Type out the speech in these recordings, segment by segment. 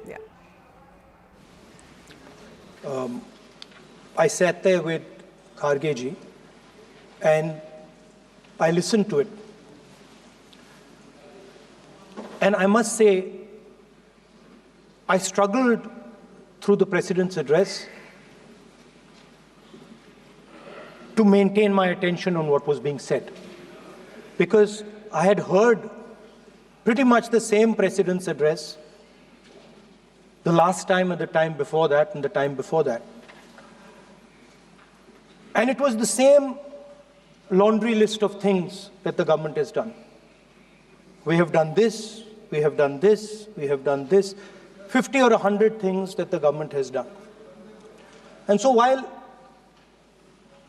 Yeah. I sat there with Kharge ji and I listened to it. And I must say, I struggled through the President's address to maintain my attention on what was being said. Because I had heard pretty much the same President's address the last time and the time before that and the time before that. And it was the same laundry list of things that the government has done. We have done this, we have done this, we have done this, 50 or 100 things that the government has done. And so while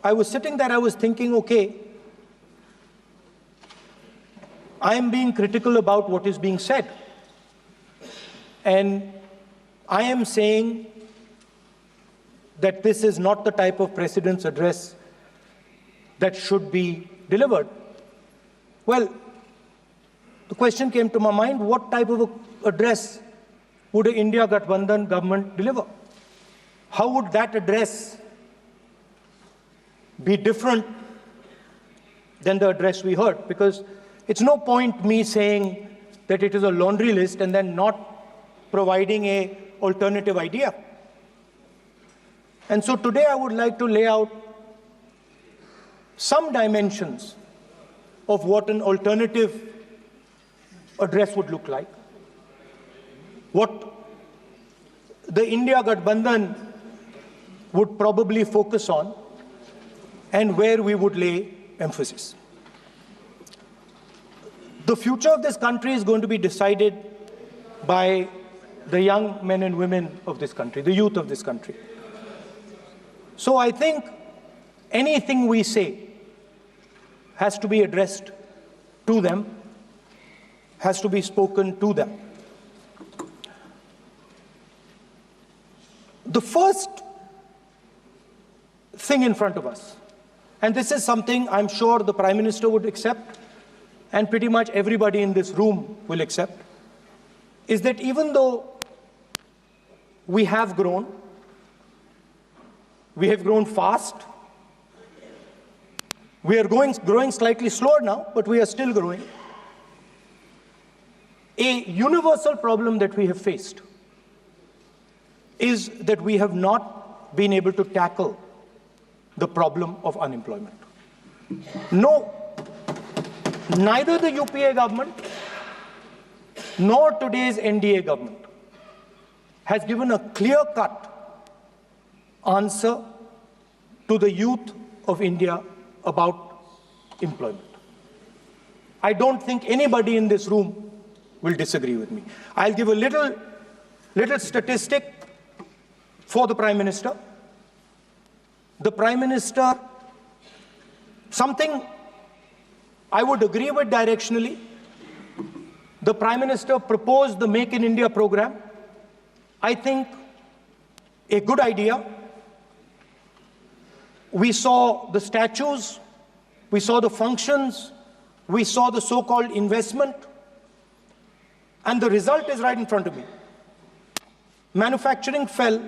I was sitting there, I was thinking, okay, I am being critical about what is being said. And I am saying that this is not the type of President's address that should be delivered. Well, the question came to my mind, what type of address would an India Gathbandhan government deliver? How would that address be different than the address we heard? Because it's no point me saying that it is a laundry list and then not providing an alternative idea. And so today I would like to lay out some dimensions of what an alternative address would look like, what the India Gathbandhan would probably focus on, and where we would lay emphasis. The future of this country is going to be decided by the young men and women of this country, the youth of this country. So I think anything we say has to be addressed to them, has to be spoken to them. The first thing in front of us, and this is something I'm sure the Prime Minister would accept, and pretty much everybody in this room will accept, is that even though we have grown fast, we are growing slightly slower now, but we are still growing. A universal problem that we have faced is that we have not been able to tackle the problem of unemployment. No, neither the UPA government nor today's NDA government has given a clear-cut answer to the youth of India about employment. I don't think anybody in this room will disagree with me. I'll give a little statistic for the Prime Minister. The Prime Minister, something I would agree with directionally. The Prime Minister proposed the Make in India program. I think a good idea. We saw the statues, we saw the functions, we saw the so-called investment, and the result is right in front of me. Manufacturing fell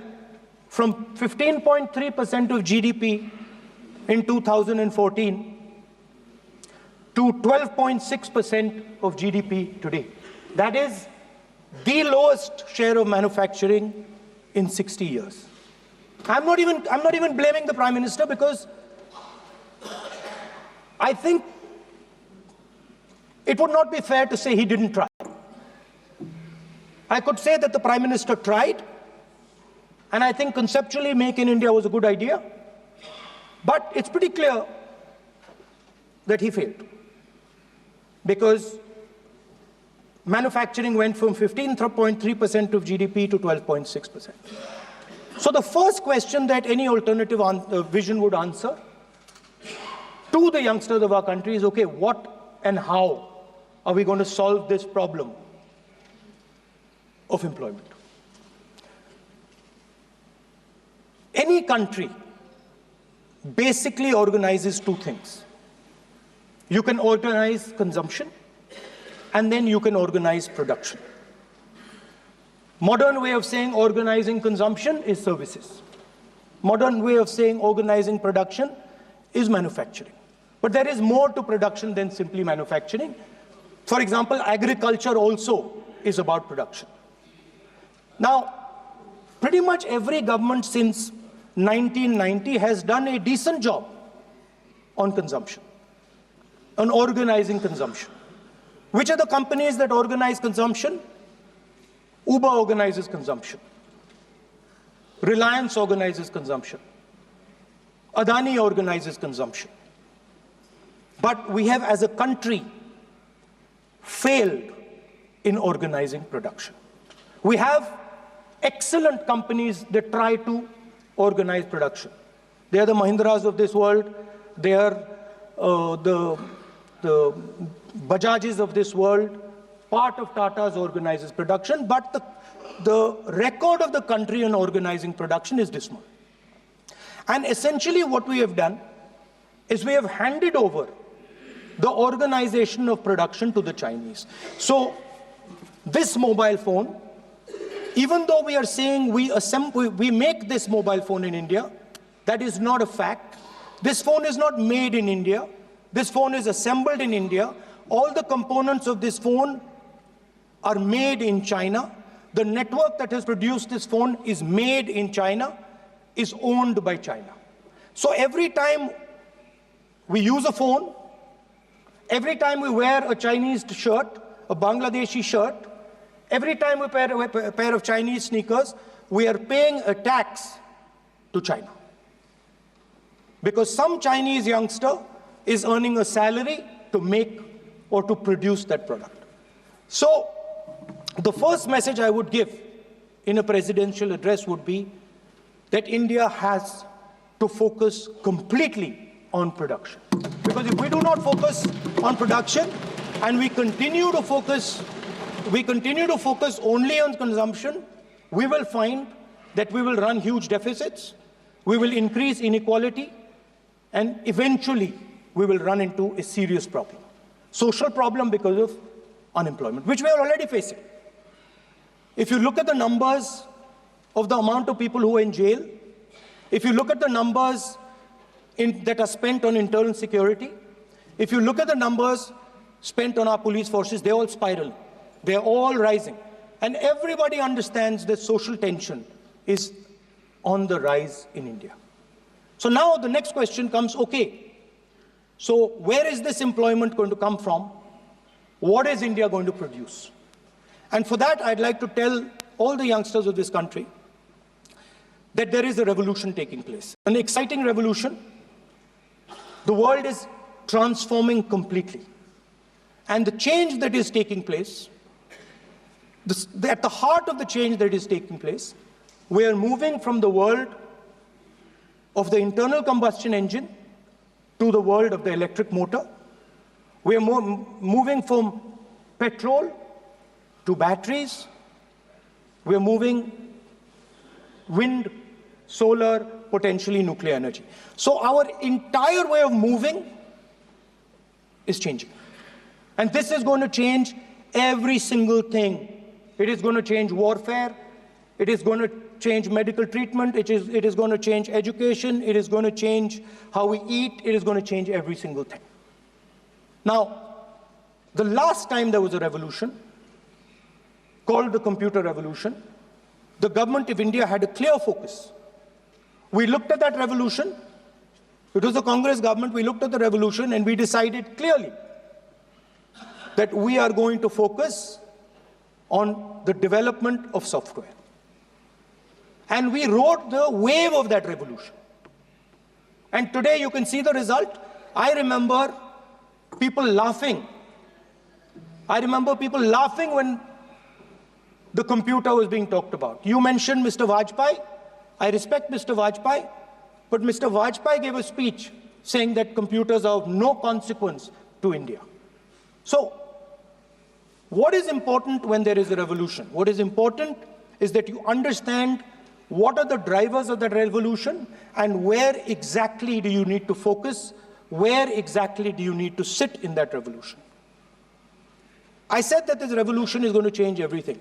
from 15.3% of GDP in 2014 to 12.6% of GDP today. That is the lowest share of manufacturing in 60 years. I'm not even blaming the Prime Minister, because I think it would not be fair to say he didn't try. I could say that the Prime Minister tried, and I think conceptually Make in India was a good idea, but it's pretty clear that he failed, because manufacturing went from 15.3% of GDP to 12.6%. So the first question that any alternative vision would answer to the youngsters of our country is, okay, what and how are we going to solve this problem of employment? Any country basically organizes two things. You can organize consumption, and then you can organize production. Modern way of saying organizing consumption is services. Modern way of saying organizing production is manufacturing. But there is more to production than simply manufacturing. For example, agriculture also is about production. Now, pretty much every government since 1990 has done a decent job on consumption, on organizing consumption. Which are the companies that organize consumption? Uber organizes consumption. Reliance organizes consumption. Adani organizes consumption. But we have, as a country, failed in organizing production. We have excellent companies that try to organize production. They are the Mahindras of this world. They are the Bajajs of this world. Part of Tata's organizes production, but the record of the country on organizing production is dismal. And essentially what we have done is we have handed over the organization of production to the Chinese. So this mobile phone, even though we are saying we make this mobile phone in India, that is not a fact. This phone is not made in India. This phone is assembled in India. All the components of this phone are made in China. The network that has produced this phone is made in China, is owned by China. So every time we use a phone, every time we wear a Chinese shirt, a Bangladeshi shirt, every time we wear a pair of Chinese sneakers, we are paying a tax to China. Because some Chinese youngster is earning a salary to make or to produce that product. So the first message I would give in a presidential address would be that India has to focus completely on production. Because if we do not focus on production and we continue to focus only on consumption, we will find that we will run huge deficits, we will increase inequality, and eventually we will run into a serious problem. Social problem because of unemployment, which we are already facing. If you look at the numbers of the amount of people who are in jail, if you look at the numbers that are spent on internal security, if you look at the numbers spent on our police forces, they're all spiraling. They're all rising. And everybody understands that social tension is on the rise in India. So now the next question comes, okay, so where is this employment going to come from? What is India going to produce? And for that, I'd like to tell all the youngsters of this country that there is a revolution taking place, an exciting revolution. The world is transforming completely. And the change that is taking place, at the heart of the change that is taking place, we are moving from the world of the internal combustion engine to the world of the electric motor. We are moving from petrol to batteries. We are moving wind, solar, potentially nuclear energy. So our entire way of moving is changing. And this is going to change every single thing. It is going to change warfare. It is going to change medical treatment. It is going to change education. It is going to change how we eat. It is going to change every single thing. Now, the last time there was a revolution called the computer revolution, the government of India had a clear focus. We looked at that revolution. It was the Congress government. We looked at the revolution and we decided clearly that we are going to focus on the development of software. And we rode the wave of that revolution. And today you can see the result. I remember people laughing. I remember people laughing when the computer was being talked about. You mentioned Mr. Vajpayee. I respect Mr. Vajpayee, but Mr. Vajpayee gave a speech saying that computers are of no consequence to India. So, what is important when there is a revolution? What is important is that you understand what are the drivers of that revolution and where exactly do you need to focus, where exactly do you need to sit in that revolution. I said that this revolution is going to change everything.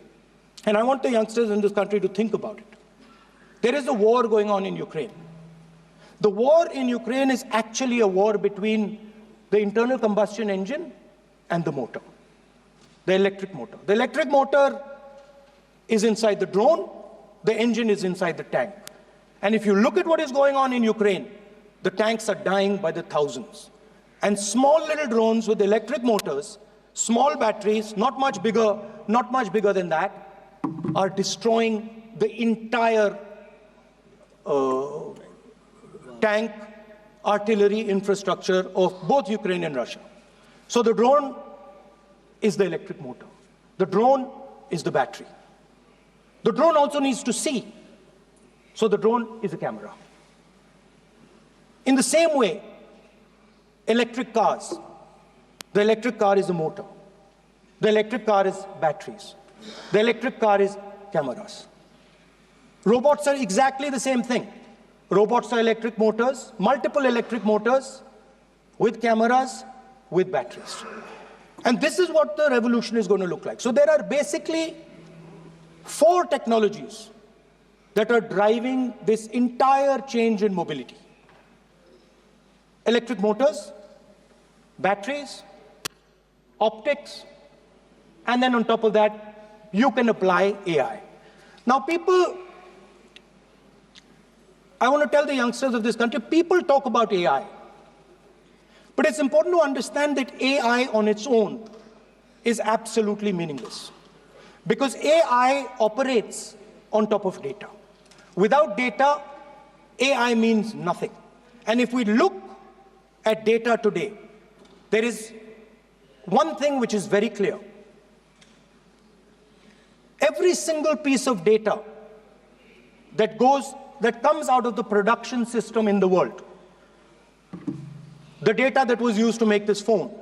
And I want the youngsters in this country to think about it. There is a war going on in Ukraine. The war in Ukraine is actually a war between the internal combustion engine and the motor, the electric motor. The electric motor is inside the drone, the engine is inside the tank. And if you look at what is going on in Ukraine, the tanks are dying by the thousands. And small little drones with electric motors, small batteries, not much bigger than that, are destroying the entire tank artillery infrastructure of both Ukraine and Russia. So the drone is the electric motor. The drone is the battery. The drone also needs to see. So the drone is a camera. In the same way, electric cars, the electric car is a motor. The electric car is batteries. The electric car is cameras. Robots are exactly the same thing. Robots are electric motors, multiple electric motors with cameras, with batteries. And this is what the revolution is going to look like. So there are basically 4 technologies that are driving this entire change in mobility. Electric motors, batteries, optics, and then on top of that, you can apply AI. Now people, I want to tell the youngsters of this country, people talk about AI. But it's important to understand that AI on its own is absolutely meaningless. Because AI operates on top of data. Without data, AI means nothing. And if we look at data today, there is one thing which is very clear. Every single piece of data that comes out of the production system in the world, the data that was used to make this phone,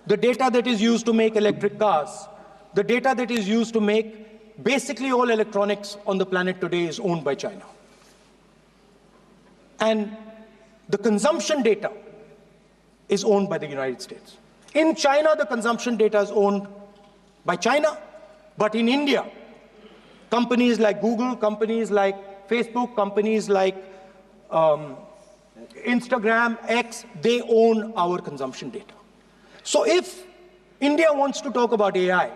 the data that is used to make electric cars, the data that is used to make basically all electronics on the planet today is owned by China. And the consumption data is owned by the United States. In China, the consumption data is owned by China, but in India, companies like Google, companies like Facebook, companies like Instagram, X, they own our consumption data. So if India wants to talk about AI,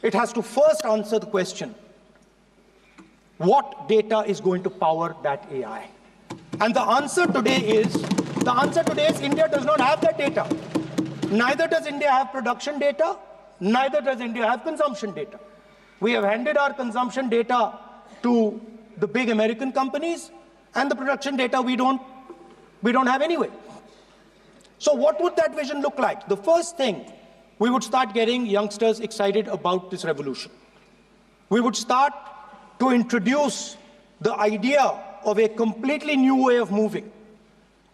it has to first answer the question, what data is going to power that AI? And the answer today is India does not have that data. Neither does India have production data, neither does India have consumption data. We have handed our consumption data to the big American companies, and the production data we don't have anyway. So what would that vision look like? The first thing, we would start getting youngsters excited about this revolution. We would start to introduce the idea of a completely new way of moving,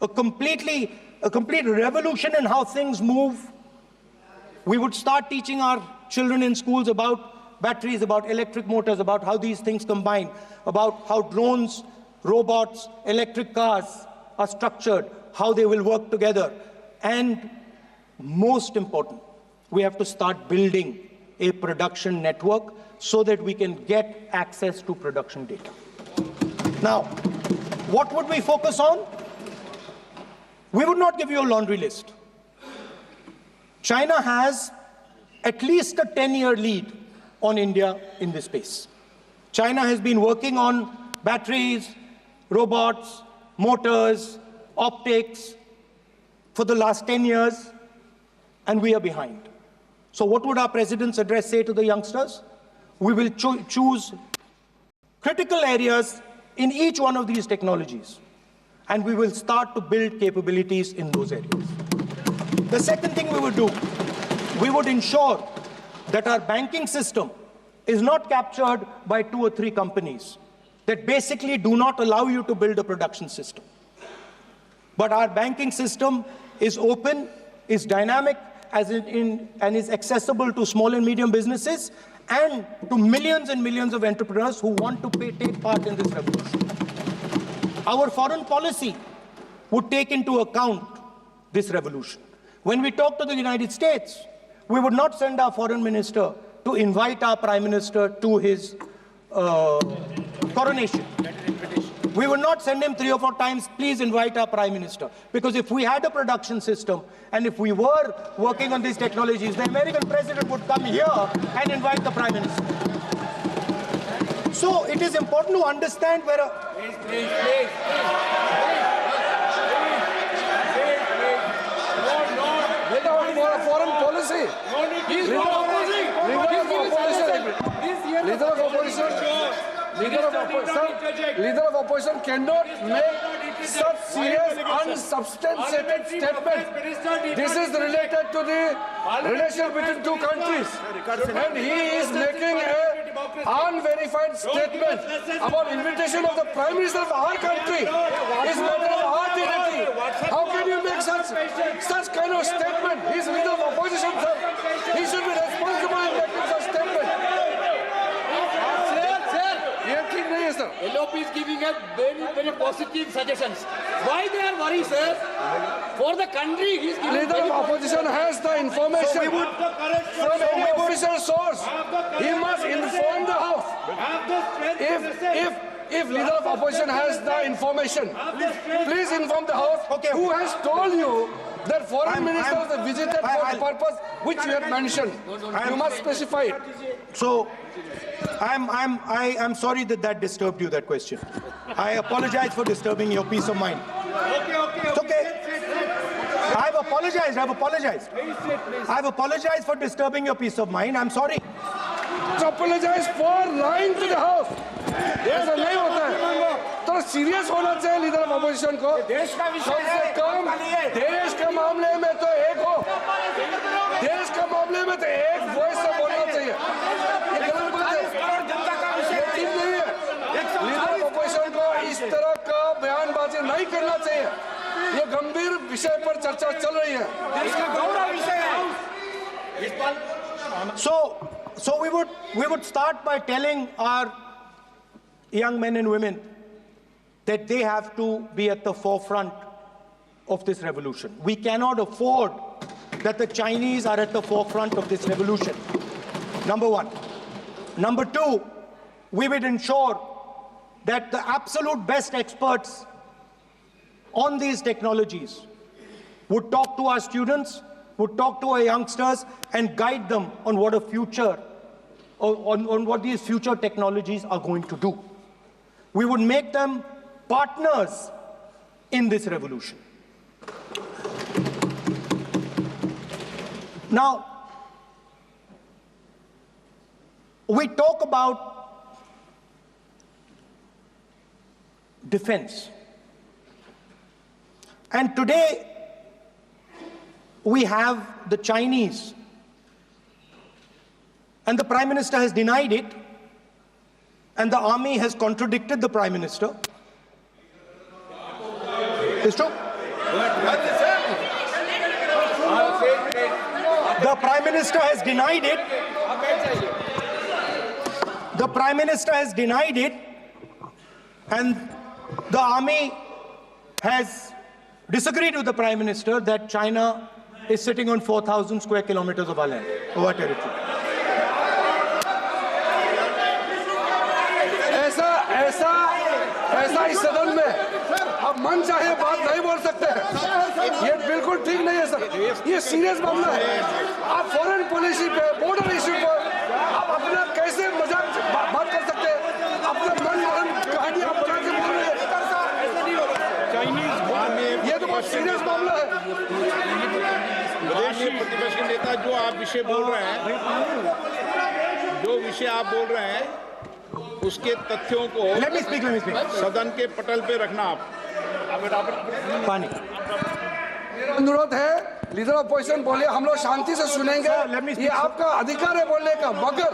a complete revolution in how things move. We would start teaching our children in schools about batteries, about electric motors, about how these things combine, about how drones, robots, electric cars are structured, how they will work together. And most important, we have to start building a production network so that we can get access to production data. Now, what would we focus on? We would not give you a laundry list. China has at least a 10-year lead on India in this space. China has been working on batteries, robots, motors, optics for the last 10 years, and we are behind. So what would our president's address say to the youngsters? We will choose critical areas in each one of these technologies, and we will start to build capabilities in those areas. The second thing we would do, we would ensure that our banking system is not captured by 2 or 3 companies that basically do not allow you to build a production system. But our banking system is open, is dynamic, and is accessible to small and medium businesses and to millions and millions of entrepreneurs who want to take part in this revolution. Our foreign policy would take into account this revolution. When we talk to the United States, we would not send our foreign minister to invite our Prime Minister to his coronation. We will not send him 3 or 4 times, please invite our Prime Minister. Because if we had a production system and if we were working on these technologies, the American president would come here and invite the Prime Minister. So it is important to understand where a... Please. No, foreign policy. Leader of opposition cannot make such serious, unsubstantiated statements. This is related to the relation between 2 countries. And he is making an unverified statement about invitation of the Prime Minister of our country. It's matter of our dignity. How can you make such kind of statement? He is leader of opposition, sir. He should be responsible in making such statement. LoP is giving us very positive suggestions. Why they are worried, sir? For the country, he is giving... Leader of opposition has the information from any official source. He must inform the House. If leader of opposition has the information, please inform the House. Who has told you that foreign ministers visited for the purpose which you have mentioned? You must specify it. So, I'm sorry that disturbed you, that question. I apologize for disturbing your peace of mind. It's okay. I've apologized. I've apologized for disturbing your peace of mind. I'm sorry. Apologize for lying to the House. ऐसा नहीं होता है। तो serious होना चाहिए leader of opposition को। कम से कम देश के मामले में तो एक हो। देश के मामले में तो एक वॉइस से बोलना चाहिए। ये गलत बात है। ठीक नहीं है। लीडर ऑफ अपोजिशन को इस तरह का बयानबाजी नहीं करना चाहिए। ये गंभीर विषय पर चर्चा चल रही है। देश का गौरव विषय है। So we would start by telling our young men and women that they have to be at the forefront of this revolution. We cannot afford that the Chinese are at the forefront of this revolution. Number one. Number two, we will ensure that the absolute best experts on these technologies would talk to our students, would talk to our youngsters and guide them on what a future, on what these future technologies are going to do. We would make them partners in this revolution. Now, we talk about defense. And today, we have the Chinese, and the Prime Minister has denied it, and the army has contradicted the Prime Minister. It's true. The Prime Minister has denied it. The Prime Minister has denied it, and the army has disagreed with the Prime Minister that China is sitting on 4,000 square kilometers of our land, of our territory. ऐसा इस सदन में अब मन चाहे बात नहीं बोल सकते हैं। ये बिल्कुल ठीक नहीं है सर। ये सीरियस मामला है। आप फॉरेन पॉलिसी पे, बॉर्डर इश्यू पर आप अपना कैसे मजाक बात कर सकते हैं? अपना मन कहानी आप बना के बोल रहे हैं। ये तो बहुत सीरियस मामला है। विदेशी प्रतिपक्ष के नेता जो आप विषय बोल रहे हैं, उसके तथ्यों को सदन के पटल पे रखना आप। पानी। अनुरोध है लीडर ऑफ अपोजिशन बोले, हम लोग शांति से सुनेंगे। ये आपका अधिकार है बोलने का, मगर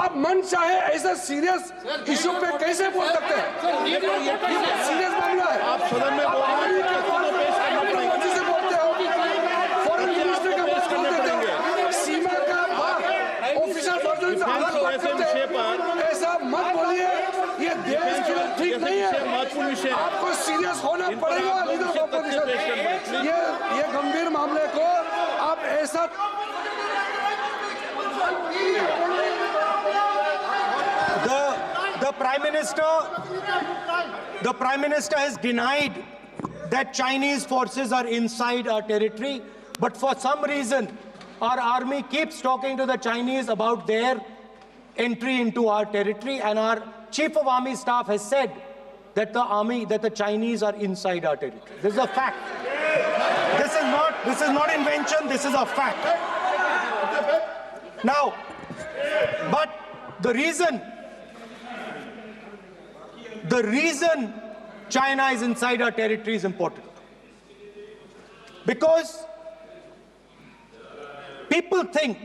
आप मन चाहे ऐसा सीरियस इशू पे कैसे बोल सकते हैं? ये सीरियस मामला है। आप सदन में बोलते हो, फॉरेन मिनिस्टर का मुश्किल देते हो, सीमा का ऑफिशियल वर्जन से अलग बात करते हैं। ऐसा मत बोलिए, ये देश के लिए ठीक नहीं है। आपको सीरियस होना पड़ेगा लीडर ऑफ अपोजिशन। ये गंभीर मामले को आप ऐसा the Prime Minister has denied that Chinese forces are inside our territory, but for some reason, our army keeps talking to the Chinese about their entry into our territory, and our Chief of Army Staff has said that the Chinese are inside our territory. This is a fact. This is not invention, this is a fact. Now, but the reason China is inside our territory is important. Because people think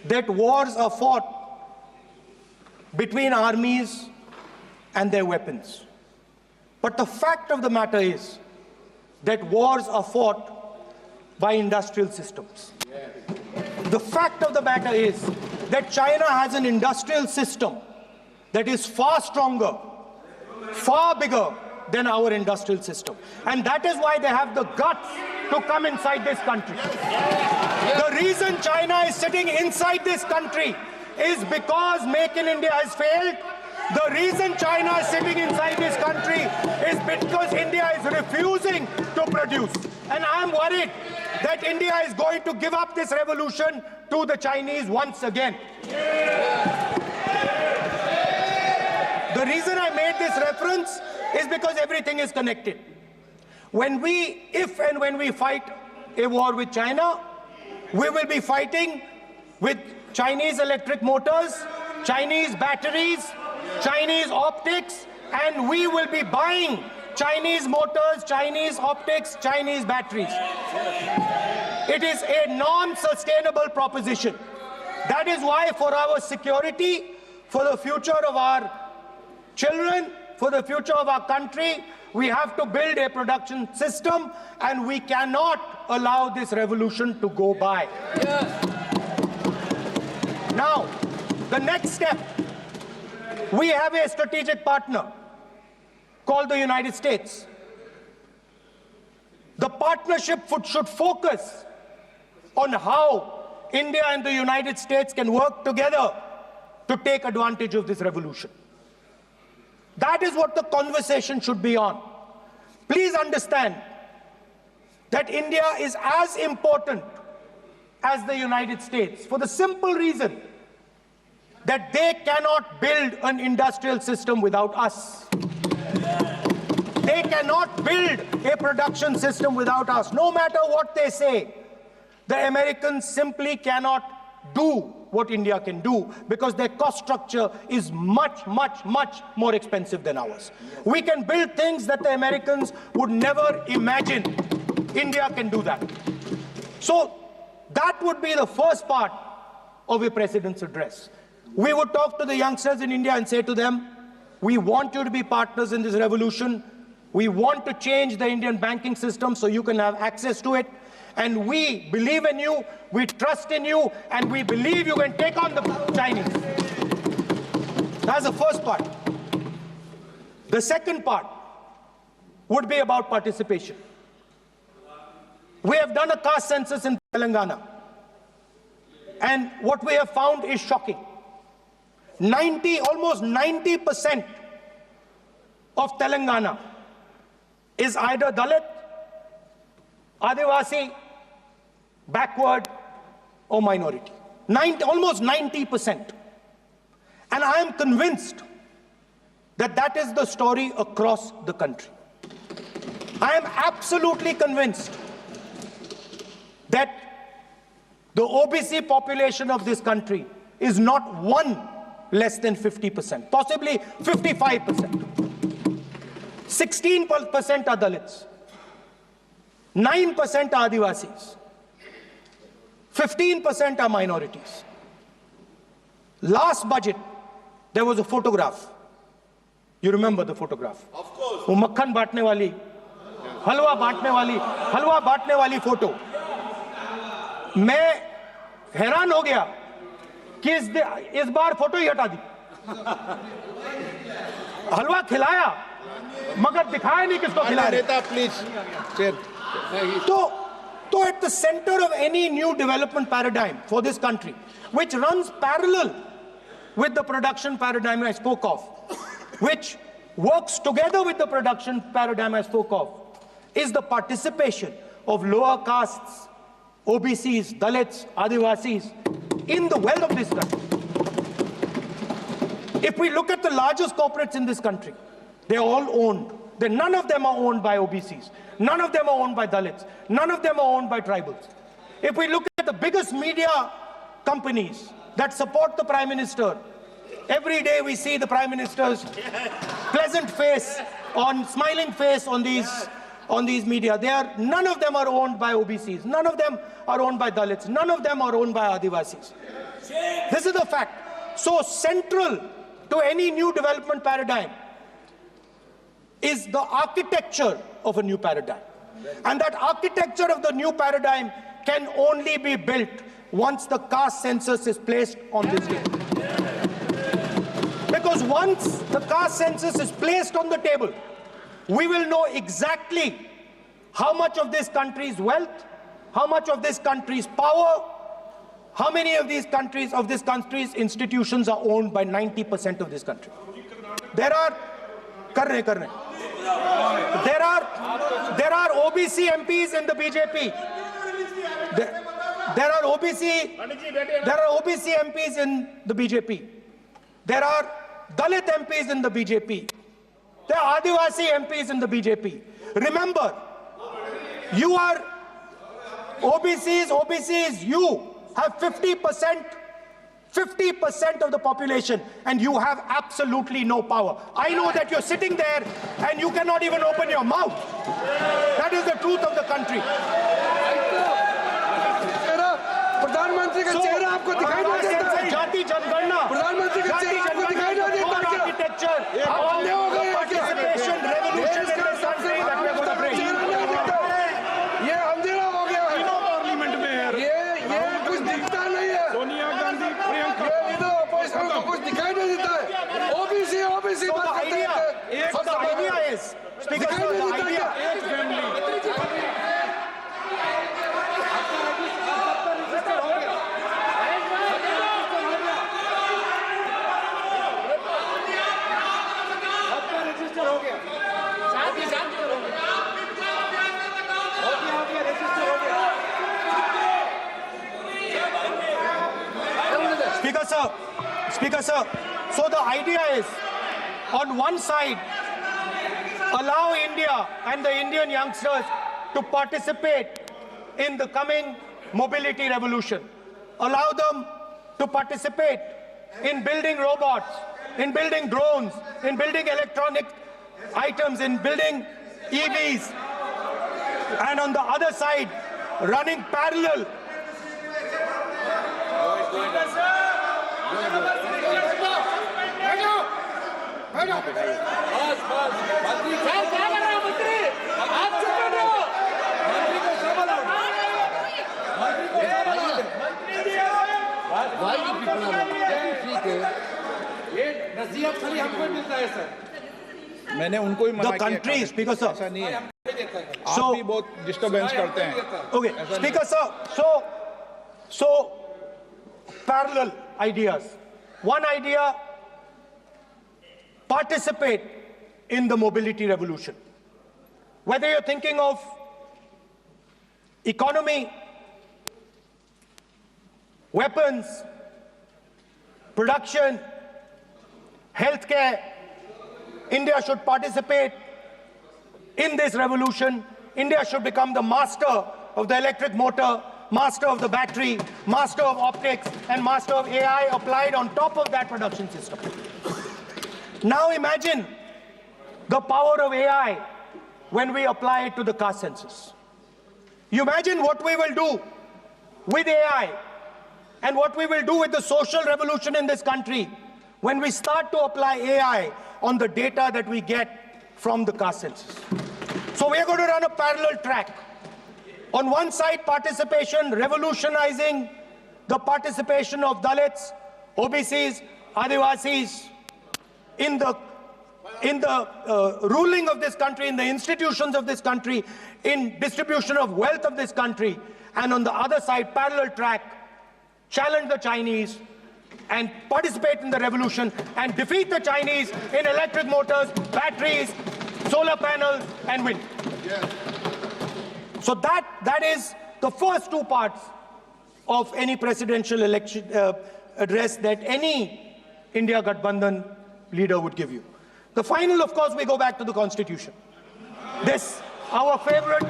that wars are fought between armies and their weapons. But the fact of the matter is that wars are fought by industrial systems. The fact of the matter is that China has an industrial system that is far stronger, far bigger than our industrial system. And that is why they have the guts to come inside this country. The reason China is sitting inside this country is because Make in India has failed. The reason China is sitting inside this country is because India is refusing to produce. And I am worried that India is going to give up this revolution to the Chinese once again. The reason I made this reference is because everything is connected. If and when we fight a war with China, we will be fighting with Chinese electric motors, Chinese batteries, Chinese optics, and we will be buying Chinese motors, Chinese optics, Chinese batteries. It is a non-sustainable proposition. That is why for our security, for the future of our children, for the future of our country, we have to build a production system, and we cannot allow this revolution to go by. Now, the next step, we have a strategic partner called the United States. The partnership should focus on how India and the United States can work together to take advantage of this revolution. That is what the conversation should be on. Please understand that India is as important as the United States for the simple reason that they cannot build an industrial system without us. They cannot build a production system without us. No matter what they say, the Americans simply cannot do what India can do because their cost structure is much, much, much more expensive than ours. We can build things that the Americans would never imagine. India can do that. So that would be the first part of a president's address. We would talk to the youngsters in India and say to them, we want you to be partners in this revolution. We want to change the Indian banking system so you can have access to it. And we believe in you, we trust in you, and we believe you can take on the Chinese. That's the first part. The second part would be about participation. We have done a caste census in Telangana. And what we have found is shocking. Almost 90% of Telangana is either Dalit, Adivasi, backward, or minority. Almost 90%. And I am convinced that that is the story across the country. I am absolutely convinced that the OBC population of this country is not one less than 50%, possibly 55%. 16% are Dalits, 9% are Adivasis, 15% are minorities. Last budget, there was a photograph. You remember the photograph? Of course. वो मक्खन बांटने वाली, हलवा बांटने वाली photo. मैं हैरान हो गया कि इस बार फोटो ही हटा दी. हलवा खिलाया मगर दिखाया नहीं किसको खिला रहे. So at the center of any new development paradigm for this country, which runs parallel with the production paradigm I spoke of, which works together with the production paradigm I spoke of, is the participation of lower castes, OBCs, Dalits, Adivasis in the wealth of this country. If we look at the largest corporates in this country, they're all owned. None of them are owned by OBCs. None of them are owned by Dalits. None of them are owned by tribals. If we look at the biggest media companies that support the Prime Minister, every day we see the Prime Minister's pleasant face, smiling face on these media. None of them are owned by OBCs. None of them are owned by Dalits. None of them are owned by Adivasis. This is the fact. So central to any new development paradigm is the architecture of a new paradigm. And that architecture of the new paradigm can only be built once the caste census is placed on this table. Because once the caste census is placed on the table, we will know exactly how much of this country's wealth, how much of this country's power, how many of this country's institutions are owned by 90% of this country. There are OBC MPs in the BJP. There are OBC MPs in the BJP. There are Dalit MPs in the BJP. There are Adivasi MPs in the BJP. Remember, you are OBCs, you have 50% of the population, and you have absolutely no power. I know that you're sitting there and you cannot even open your mouth. That is the truth of the country. प्रधानमंत्री का चेहरा आपको दिखाई नहीं देता है। जाति जनगणना, प्रधानमंत्री का चेहरा आपको दिखाई नहीं देता है। Architecture, participation, revolution in this country that we are going to bring. ये अंधेरा हो गया है। पार्लियामेंट में है। ये कुछ दिखता नहीं है। सोनिया गांधी, प्रियंका, ये लीडर ऑपोजिशन को कुछ दिखाई नहीं देता है। OBC So the idea is, Speaker, sir, the idea. Speaker, sir, so the idea is, on one side, allow India and the Indian youngsters to participate in the coming mobility revolution. Allow them to participate in building robots, in building drones, in building electronic items, in building EVs. And on the other side, running parallel. मैंने उनको ही मना The country, Speaker, sir. ऐसा नहीं है। आप भी बहुत disturbance करते हैं। Okay, Speaker, sir. So parallel ideas. One idea, participate in the mobility revolution. Whether you're thinking of economy, weapons, production, healthcare, India should participate in this revolution. India should become the master of the electric motor, master of the battery, master of optics, and master of AI applied on top of that production system. Now imagine the power of AI when we apply it to the caste census. You imagine what we will do with AI and what we will do with the social revolution in this country when we start to apply AI on the data that we get from the caste census. So we are going to run a parallel track. On one side, participation, revolutionizing the participation of Dalits, OBCs, Adivasis in the ruling of this country, in the institutions of this country, in distribution of wealth of this country. And on the other side, parallel track, challenge the Chinese, and participate in the revolution and defeat the Chinese in electric motors, batteries, solar panels, and wind. So that is the first two parts of any presidential election address that any India Gathbandhan leader would give you. The final, of course, we go back to the Constitution. This, our favorite,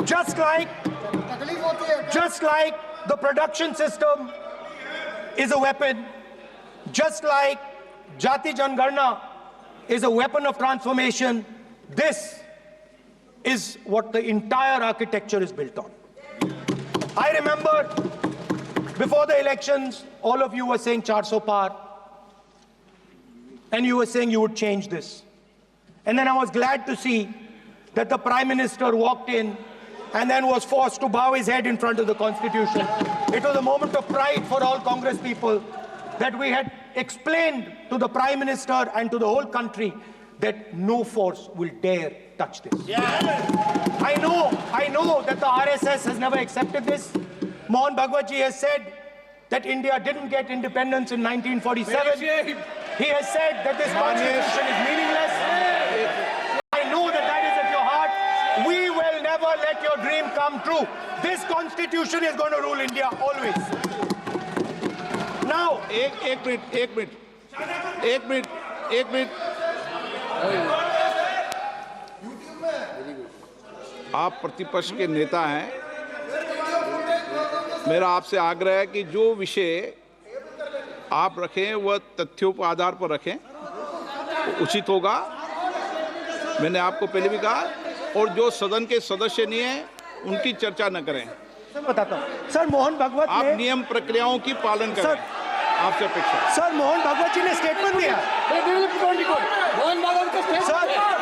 just like the production system is a weapon, just like Jati Jangarna is a weapon of transformation, this is what the entire architecture is built on. I remember before the elections, all of you were saying 400 par, and you were saying you would change this. And then I was glad to see that the Prime Minister walked in and then was forced to bow his head in front of the Constitution. It was a moment of pride for all Congress people that we had explained to the Prime Minister and to the whole country that no force will dare touch this. I know that the RSS has never accepted this. Mohan Bhagwat has said that India didn't get independence in 1947. He has said that this constitution is meaningless. I know that that is at your heart. We will never let your dream come true. This constitution is going to rule India always. Now, एक minute आप प्रतिपक्ष के नेता हैं, मेरा आपसे आग्रह है कि जो विषय आप रखें वह तथ्यों पर आधार पर रखें, उचित होगा। मैंने आपको पहले भी कहा, और जो सदन के सदस्य नहीं हैं उनकी चर्चा न करें। सर बताता हूं, सर मोहन भागवत आप नियम प्रक्रियाओं की पालन करें, आपसे अपेक्षा। सर मोहन भागवत जी ने स्टेटमेंट दिया। मोहन भागवत का statement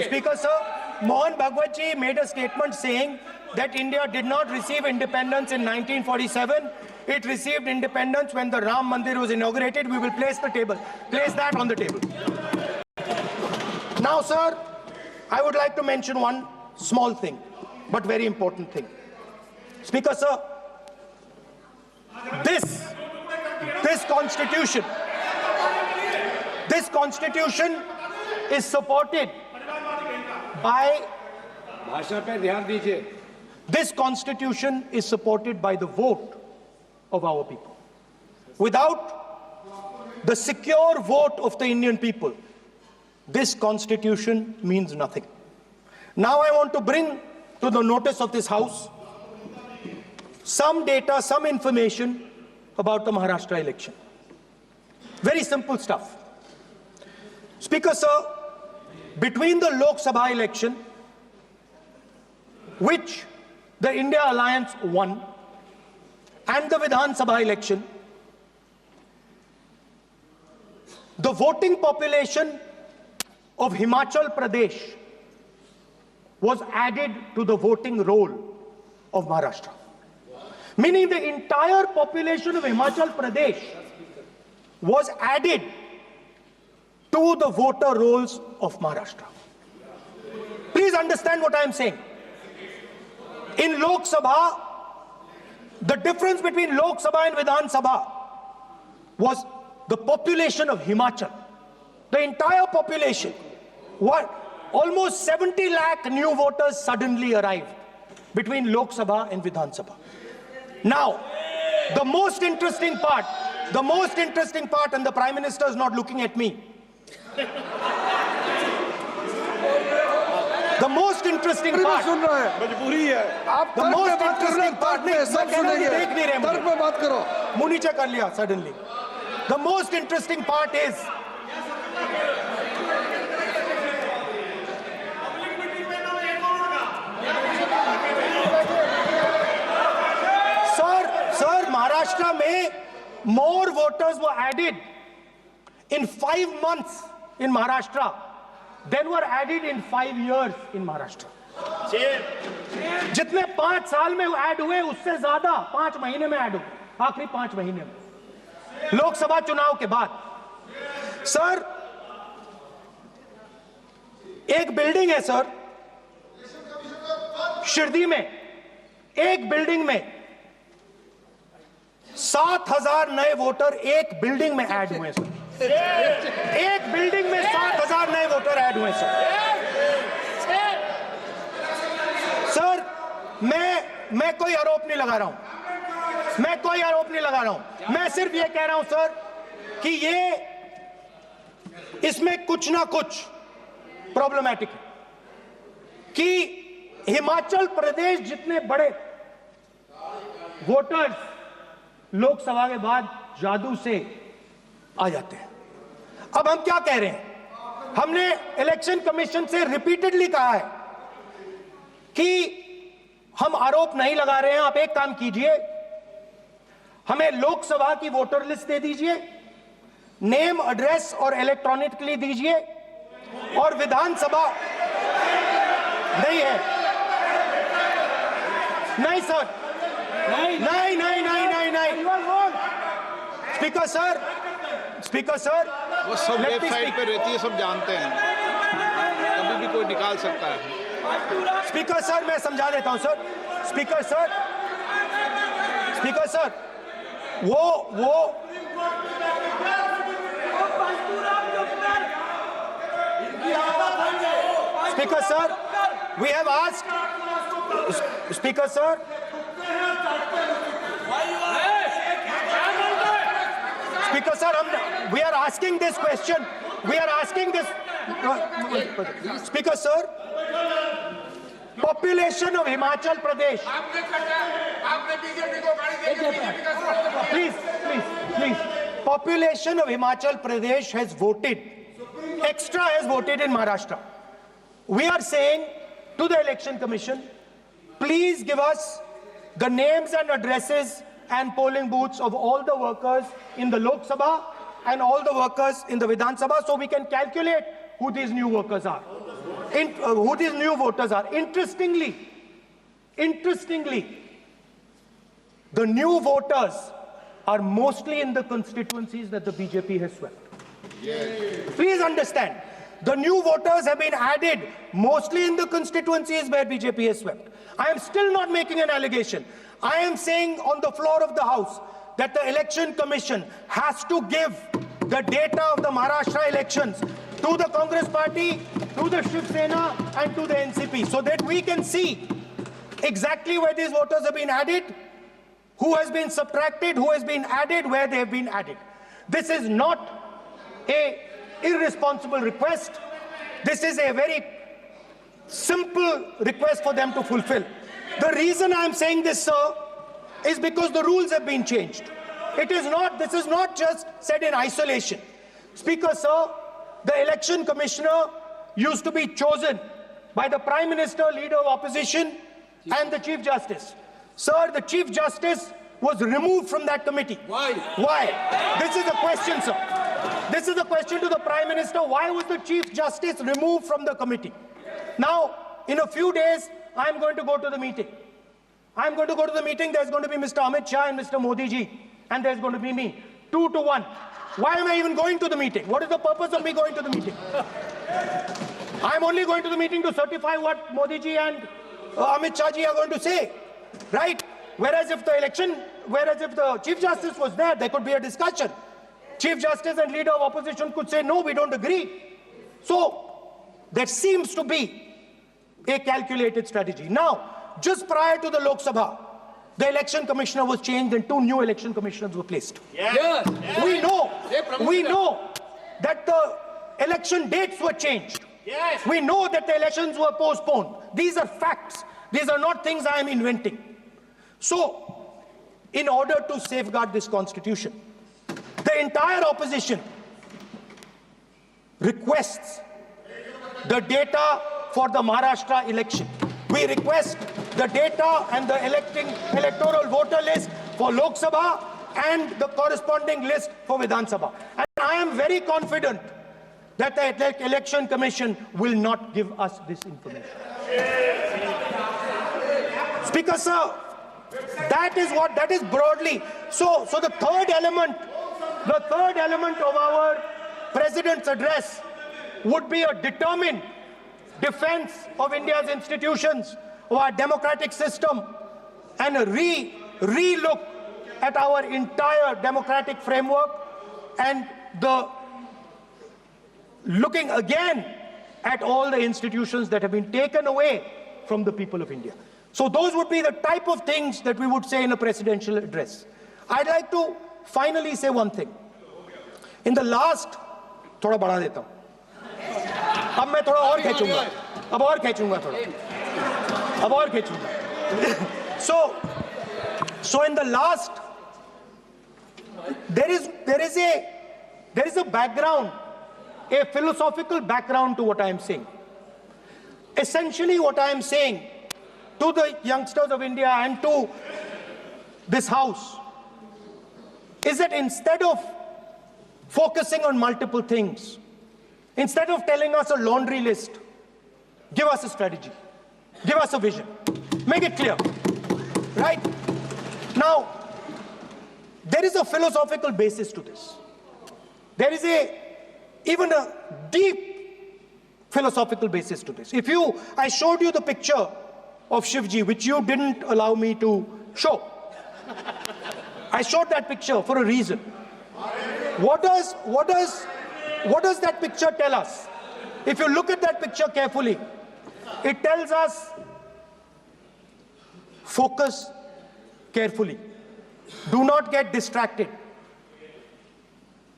Speaker sir, Mohan Bhagwat ji made a statement saying that India did not receive independence in 1947. It received independence when the Ram Mandir was inaugurated. We will place that on the table. Now, sir, I would like to mention one small thing, but very important thing. Speaker sir, this constitution is supported by this constitution is supported by the vote of our people. Without the secure vote of the Indian people, this constitution means nothing. Now I want to bring to the notice of this House some data, some information about the Maharashtra election. Very simple stuff. Speaker sir, between the Lok Sabha election, which the India Alliance won, and the Vidhan Sabha election, the voting population of Himachal Pradesh was added to the voting roll of Maharashtra. Meaning the entire population of Himachal Pradesh was added to the voter rolls of Maharashtra. Please understand what I am saying. In Lok Sabha, the difference between Lok Sabha and Vidhan Sabha was the population of Himachal. The entire population. What? Almost 70 lakh new voters suddenly arrived between Lok Sabha and Vidhan Sabha. Now, the most interesting part, and the Prime Minister is not looking at me. The most interesting part, suddenly. The most interesting part is, Sir, Maharashtra mein more voters were added in 5 months in Maharashtra than were added in 5 years in Maharashtra. जितने 5 साल में add हुए उससे ज्यादा 5 महीने में add हुए, आखिरी 5 महीने में लोकसभा चुनाव के बाद. सर, एक बिल्डिंग है सर, शिरडी में एक बिल्डिंग में 7,000 नए वोटर एक बिल्डिंग में ऐड हुए सर। एक बिल्डिंग में 7,000 नए वोटर ऐड हुए सर। सर मैं कोई आरोप नहीं लगा रहा हूं, मैं कोई आरोप नहीं लगा रहा हूं, मैं सिर्फ ये कह रहा हूं सर कि ये इसमें कुछ ना कुछ प्रॉब्लमैटिक है कि हिमाचल प्रदेश जितने बड़े वोटर्स लोकसभा के बाद जादू से आ जाते हैं। अब हम क्या कह रहे हैं, हमने इलेक्शन कमीशन से रिपीटेडली कहा है कि हम आरोप नहीं लगा रहे हैं, आप एक काम कीजिए, हमें लोकसभा की वोटर लिस्ट दे दीजिए, नेम एड्रेस और इलेक्ट्रॉनिकली दीजिए, और विधानसभा नहीं है, नहीं सर, नहीं नहीं नहीं नहीं नहीं नहीं, स्पीकर सर, स्पीकर सर, वो सब वेबसाइट पे रहती है, सब जानते हैं, कभी भी कोई निकाल सकता है। स्पीकर सर मैं समझा देता हूं sir, speaker sir, speaker sir, वो speaker sir, we have asked, speaker sir, speaker sir, we are asking this question, we are asking this, speaker sir, population of Himachal Pradesh, please, population of Himachal Pradesh has voted, extra has voted in Maharashtra. We are saying to the election commission, please give us the names and addresses and polling booths of all the workers in the Lok Sabha and all the workers in the Vidhan Sabha, so we can calculate who these new workers are, who these new voters are. Interestingly, the new voters are mostly in the constituencies that the BJP has swept. Please understand, the new voters have been added mostly in the constituencies where BJP has swept. I am still not making an allegation. I am saying on the floor of the House that the Election Commission has to give the data of the Maharashtra elections to the Congress Party, to the Shiv Sena and to the NCP, so that we can see exactly where these voters have been added, who has been subtracted, who has been added, where they have been added. This is not a irresponsible request. This is a very simple request for them to fulfill. The reason I am saying this, sir, is because the rules have been changed. This is not just said in isolation. Speaker, sir, the election commissioner used to be chosen by the Prime Minister, Leader of Opposition, and the Chief Justice. Sir, the Chief Justice was removed from that committee. Why? Why? This is the question, sir. This is the question to the Prime Minister. Why was the Chief Justice removed from the committee? Now, in a few days, I'm going to go to the meeting. I'm going to go to the meeting. There's going to be Mr. Amit Shah and Mr. Modi ji. And there's going to be me. 2 to 1. Why am I even going to the meeting? What is the purpose of me going to the meeting? I'm only going to the meeting to certify what Modi ji and Amit Shah ji are going to say. Right? Whereas if the Chief Justice was there could be a discussion. Chief Justice and Leader of Opposition could say, no, we don't agree. So, there seems to be a calculated strategy. Now, just prior to the Lok Sabha, the election commissioner was changed and 2 new election commissioners were placed. Yes. We know that the election dates were changed. Yes. We know that the elections were postponed. These are facts. These are not things I am inventing. So, in order to safeguard this constitution, the entire opposition requests the data for the Maharashtra election. We request the data and the electoral voter list for Lok Sabha and the corresponding list for Vidhan Sabha. And I am very confident that the Election Commission will not give us this information. Speaker, sir, that is broadly. So the third element of our President's address would be a determined defense of India's institutions, of our democratic system, and a re-look at our entire democratic framework, and the looking again at all the institutions that have been taken away from the people of India. So those would be the type of things that we would say in a presidential address. I'd like to finally say one thing. In the last, थोड़ा बढ़ा देता हूँ. अब मैं थोड़ा और खींचूंगा. अब और खींचूंगा थोड़ा. अब और खींचूंगा. So in the last, there is a background, a philosophical background to what I am saying. Essentially, what I am saying to the youngsters of India and to this house is that instead of focusing on multiple things, instead of telling us a laundry list, give us a strategy, give us a vision, make it clear, right? Now, there is a philosophical basis to this. There is even a deep philosophical basis to this. I showed you the picture of Shivji, which you didn't allow me to show. I showed that picture for a reason. What does that picture tell us? If you look at that picture carefully, it tells us focus carefully. Do not get distracted.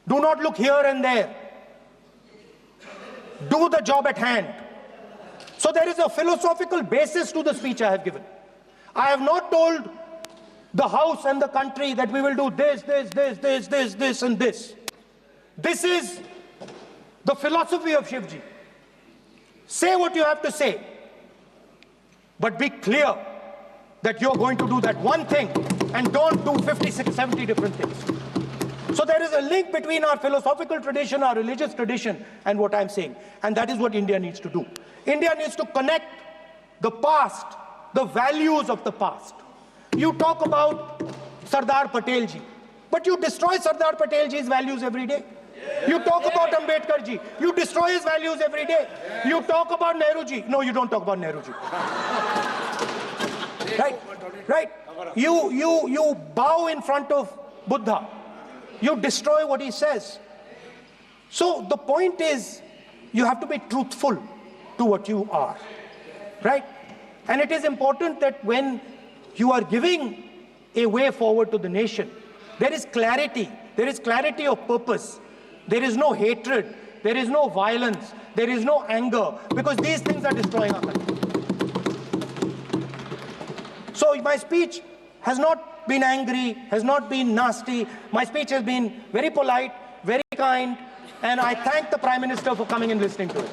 Do not look here and there. Do the job at hand. So there is a philosophical basis to the speech I have given. I have not told the House and the country that we will do this, and this. This is the philosophy of Shivji. Say what you have to say, but be clear that you're going to do that one thing and don't do 50, 60, 70 different things. So there is a link between our philosophical tradition, our religious tradition, and what I'm saying. And that is what India needs to do. India needs to connect the past, the values of the past. You talk about Sardar Patelji, but you destroy Sardar Patelji's values every day. You talk about Ambedkarji, you destroy his values every day. You talk about Nehruji. No, you don't talk about Nehruji. Right? You bow in front of Buddha. You destroy what he says. So the point is, you have to be truthful to what you are, right? And it is important that when you are giving a way forward to the nation, there is clarity of purpose. There is no hatred, there is no violence, there is no anger, because these things are destroying our country. So my speech has not been angry, has not been nasty. My speech has been very polite, very kind, and I thank the Prime Minister for coming and listening to it.